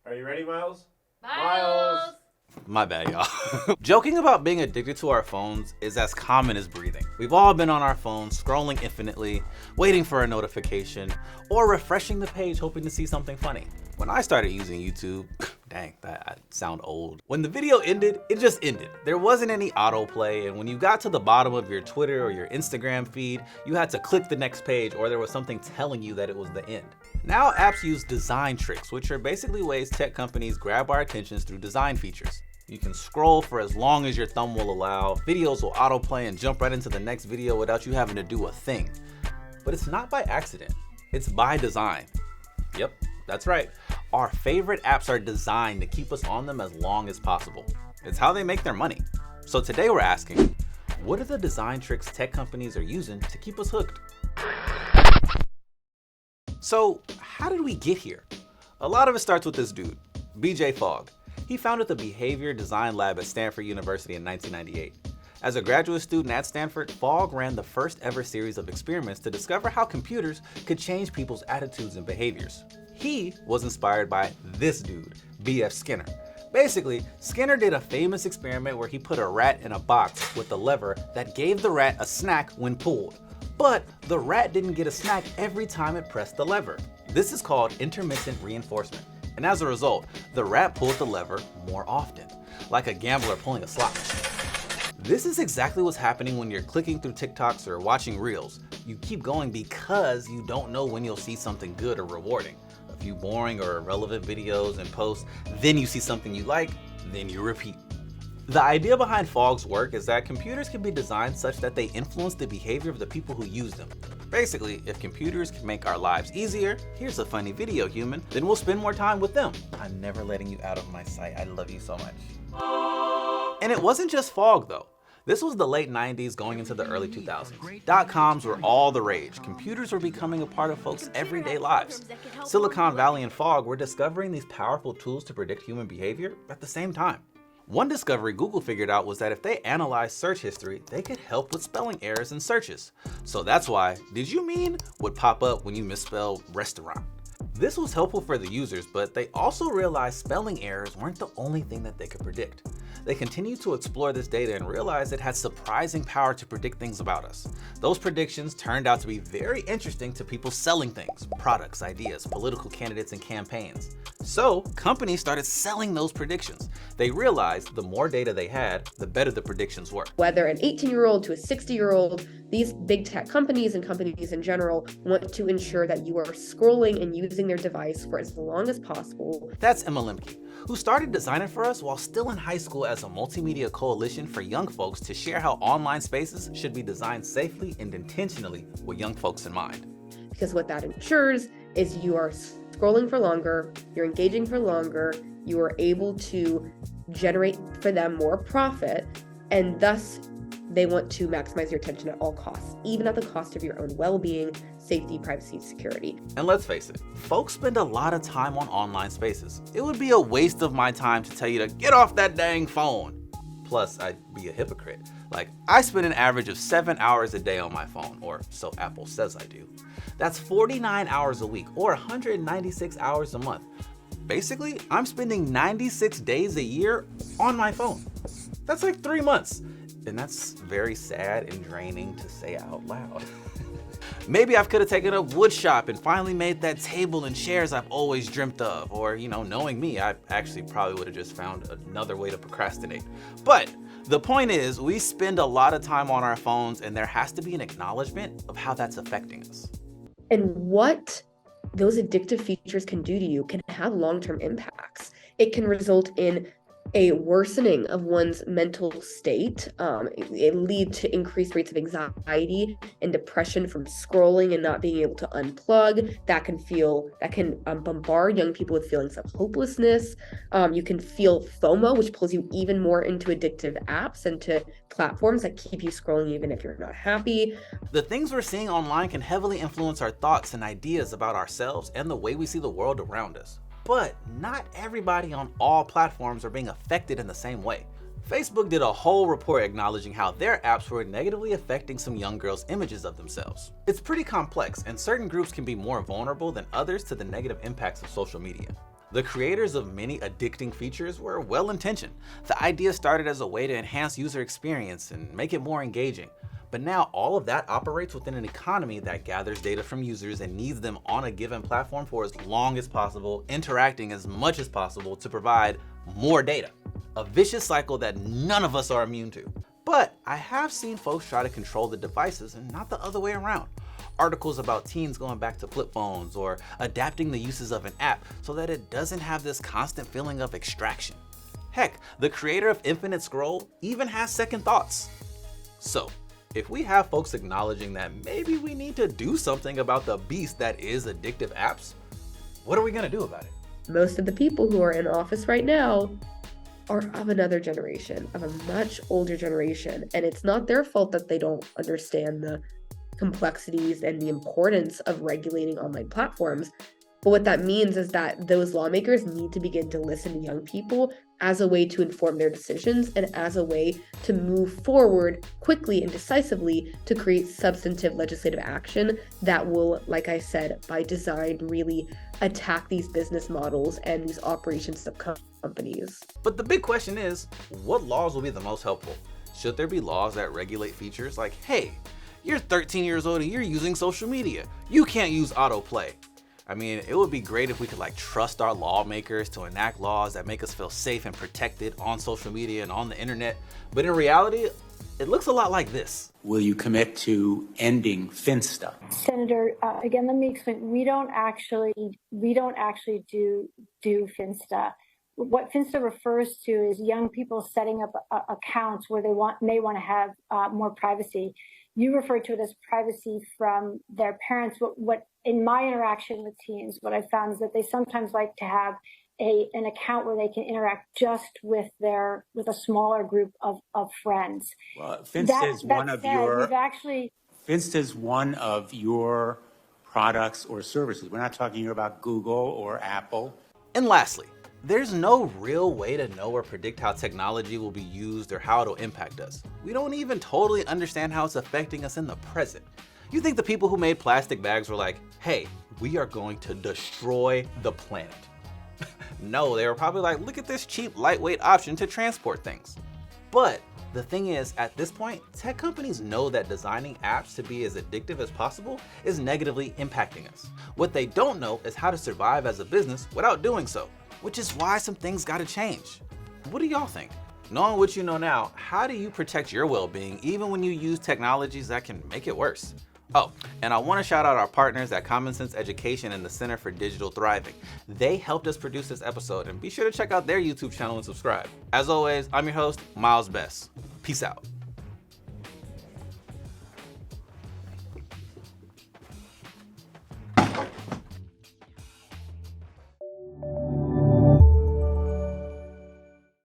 Are you ready, Miles? Miles! My bad, y'all. Joking about being addicted to our phones is as common as breathing. We've all been on our phones, scrolling infinitely, waiting for a notification, or refreshing the page hoping to see something funny. When I started using YouTube, dang, I sound old. When the video ended, it just ended. There wasn't any autoplay, and when you got to the bottom of your Twitter or your Instagram feed, you had to click the next page or there was something telling you that it was the end. Now apps use design tricks, which are basically ways tech companies grab our attentions through design features. You can scroll for as long as your thumb will allow, videos will autoplay and jump right into the next video without you having to do a thing. But it's not by accident, it's by design. Yep, that's right. Our favorite apps are designed to keep us on them as long as possible. It's how they make their money. So today we're asking, what are the design tricks tech companies are using to keep us hooked? So how did we get here? A lot of it starts with this dude, Fogg. He founded the Behavior Design Lab at Stanford University in 1998. As a graduate student at Stanford, Fogg ran the first ever series of experiments to discover how computers could change people's attitudes and behaviors. He was inspired by this dude, B.F. Skinner. Basically, Skinner did a famous experiment where he put a rat in a box with a lever that gave the rat a snack when pulled. But the rat didn't get a snack every time it pressed the lever. This is called intermittent reinforcement. And as a result, the rat pulled the lever more often, like a gambler pulling a slot machine. This is exactly what's happening when you're clicking through TikToks or watching Reels. You keep going because you don't know when you'll see something good or rewarding. A few boring or irrelevant videos and posts, then you see something you like, then you repeat. The idea behind Fogg's work is that computers can be designed such that they influence the behavior of the people who use them. Basically, if computers can make our lives easier, here's a funny video, human, then we'll spend more time with them. I'm never letting you out of my sight. I love you so much. And it wasn't just Fogg though. This was the late 90s going into the early 2000s. Dot-coms were all the rage. Computers were becoming a part of folks' everyday lives. Silicon Valley and Fogg were discovering these powerful tools to predict human behavior at the same time. One discovery Google figured out was that if they analyzed search history, they could help with spelling errors in searches. So that's why "did you mean" would pop up when you misspelled restaurant. This was helpful for the users, but they also realized spelling errors weren't the only thing that they could predict. They continued to explore this data and realized it had surprising power to predict things about us. Those predictions turned out to be very interesting to people selling things, products, ideas, political candidates, and campaigns. So companies started selling those predictions. They realized the more data they had, the better the predictions were. Whether an 18-year-old to a 60-year-old, these big tech companies and companies in general want to ensure that you are scrolling and using their device for as long as possible. That's Emma Lemke, who started designing for us while still in high school as a multimedia coalition for young folks to share how online spaces should be designed safely and intentionally with young folks in mind. Because what that ensures is you are scrolling for longer, you're engaging for longer, you are able to generate for them more profit, and thus they want to maximize your attention at all costs, even at the cost of your own well-being, safety, privacy, security. And let's face it, folks spend a lot of time on online spaces. It would be a waste of my time to tell you to get off that dang phone. Plus, I'd be a hypocrite. Like, I spend an average of 7 hours a day on my phone, or so Apple says I do. That's 49 hours a week, or 196 hours a month. Basically, I'm spending 96 days a year on my phone. That's like 3 months. And that's very sad and draining to say out loud. Maybe I could have taken up wood shop and finally made that table and chairs I've always dreamt of. Or, knowing me, I actually probably would have just found another way to procrastinate. But the point is, we spend a lot of time on our phones, and there has to be an acknowledgement of how that's affecting us. And what those addictive features can do to you can have long-term impacts. It can result in a worsening of one's mental state. It leads to increased rates of anxiety and depression from scrolling and not being able to unplug. That can bombard young people with feelings of hopelessness. You can feel FOMO, which pulls you even more into addictive apps and to platforms that keep you scrolling even if you're not happy. The things we're seeing online can heavily influence our thoughts and ideas about ourselves and the way we see the world around us. But not everybody on all platforms are being affected in the same way. Facebook did a whole report acknowledging how their apps were negatively affecting some young girls' images of themselves. It's pretty complex, and certain groups can be more vulnerable than others to the negative impacts of social media. The creators of many addicting features were well-intentioned. The idea started as a way to enhance user experience and make it more engaging. But now all of that operates within an economy that gathers data from users and needs them on a given platform for as long as possible, interacting as much as possible to provide more data. A vicious cycle that none of us are immune to. But I have seen folks try to control the devices and not the other way around. Articles about teens going back to flip phones or adapting the uses of an app so that it doesn't have this constant feeling of extraction. Heck, the creator of Infinite Scroll even has second thoughts. So, if we have folks acknowledging that maybe we need to do something about the beast that is addictive apps, what are we gonna do about it? Most of the people who are in office right now are of another generation, of a much older generation, and it's not their fault that they don't understand the complexities and the importance of regulating online platforms. But what that means is that those lawmakers need to begin to listen to young people as a way to inform their decisions and as a way to move forward quickly and decisively to create substantive legislative action that will, like I said, by design, really attack these business models and these operations of companies. But the big question is, what laws will be the most helpful? Should there be laws that regulate features like, hey, you're 13 years old and you're using social media. You can't use autoplay. I mean, it would be great if we could trust our lawmakers to enact laws that make us feel safe and protected on social media and on the internet. But in reality, it looks a lot like this. Will you commit to ending Finsta? Senator, again, let me explain. We don't actually do Finsta. What Finsta refers to is young people setting up accounts where they may want to have more privacy. You refer to it as privacy from their parents. What in my interaction with teens, what I found is that they sometimes like to have an account where they can interact just with a smaller group of friends. Well, Finsta is one of your products or services. We're not talking here about Google or Apple. And lastly, there's no real way to know or predict how technology will be used or how it'll impact us. We don't even totally understand how it's affecting us in the present. You think the people who made plastic bags were like, hey, we are going to destroy the planet? No, they were probably like, look at this cheap, lightweight option to transport things. But the thing is, at this point, tech companies know that designing apps to be as addictive as possible is negatively impacting us. What they don't know is how to survive as a business without doing so, which is why some things gotta change. What do y'all think? Knowing what you know now, how do you protect your well-being even when you use technologies that can make it worse? Oh, and I want to shout out our partners at Common Sense Education and the Center for Digital Thriving. They helped us produce this episode, and be sure to check out their YouTube channel and subscribe. As always, I'm your host, Miles Best. Peace out.